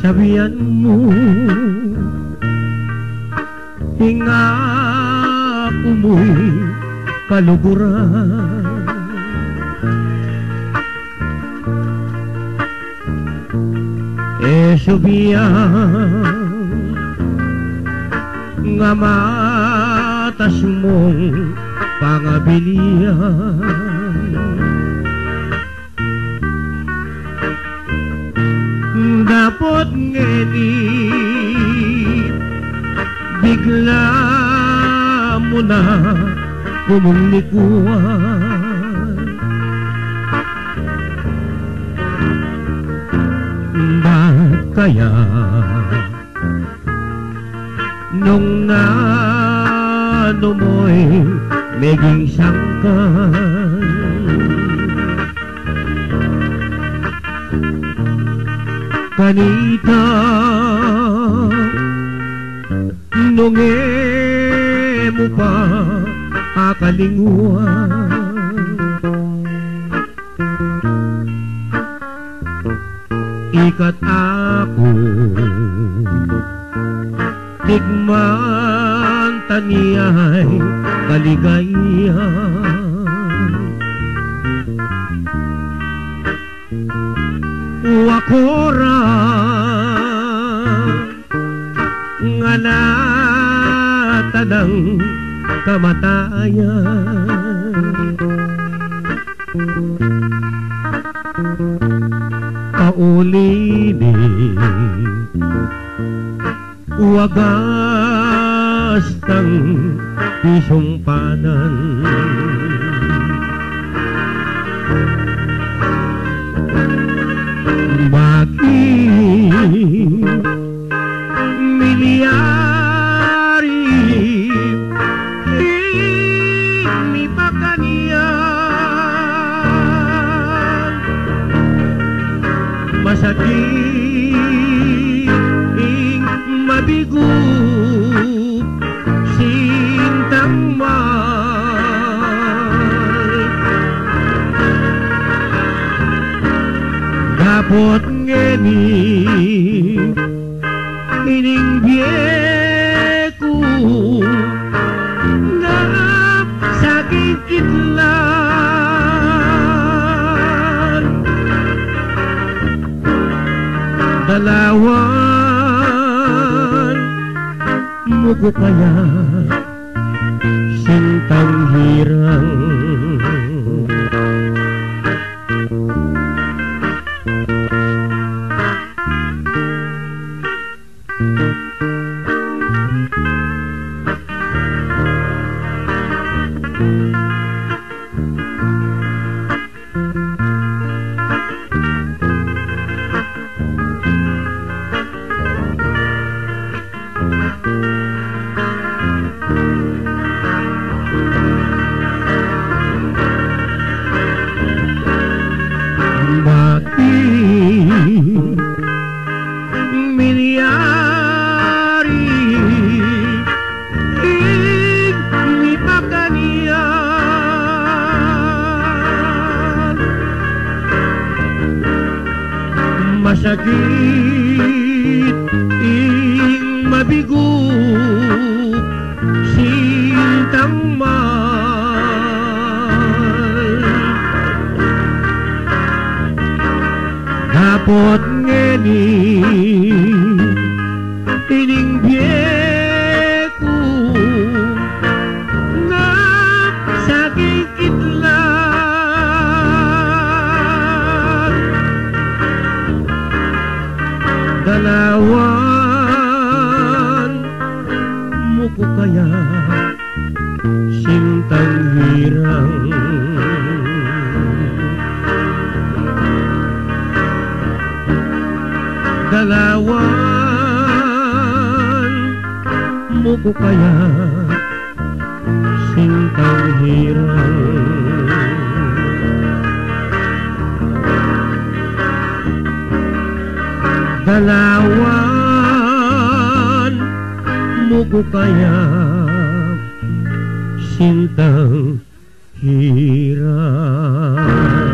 sabihan mo hinga ko mo'y kaluguran. Sabihan nga matas mong pangabilihan. Dapat ngenit bigla mo na kumunikuan. Bakit kaya nung nano mo'y meging sangkan? Kanita nung mo pa akalinguan. Ikat ako digman taniyay kaligayahan. Wakora nga natanang kamatayan. Kaulini wagas ng pisong panan. Bakit milyari ini pakanian masakit ing mabigup sintang mahal. Dapat ngeni ining biyeku na sakit kitlan. Dalawan mo ko kaya sintang hirang. Masakit ing mabigup sintang mahal. Dapat ngeni ining biyeku nga sakit kitlan. Dalawan mo ko kaya sintang hirang. Dalawan mo ko kaya sintang hirang. Dalawan mo ko kaya sintang hirang.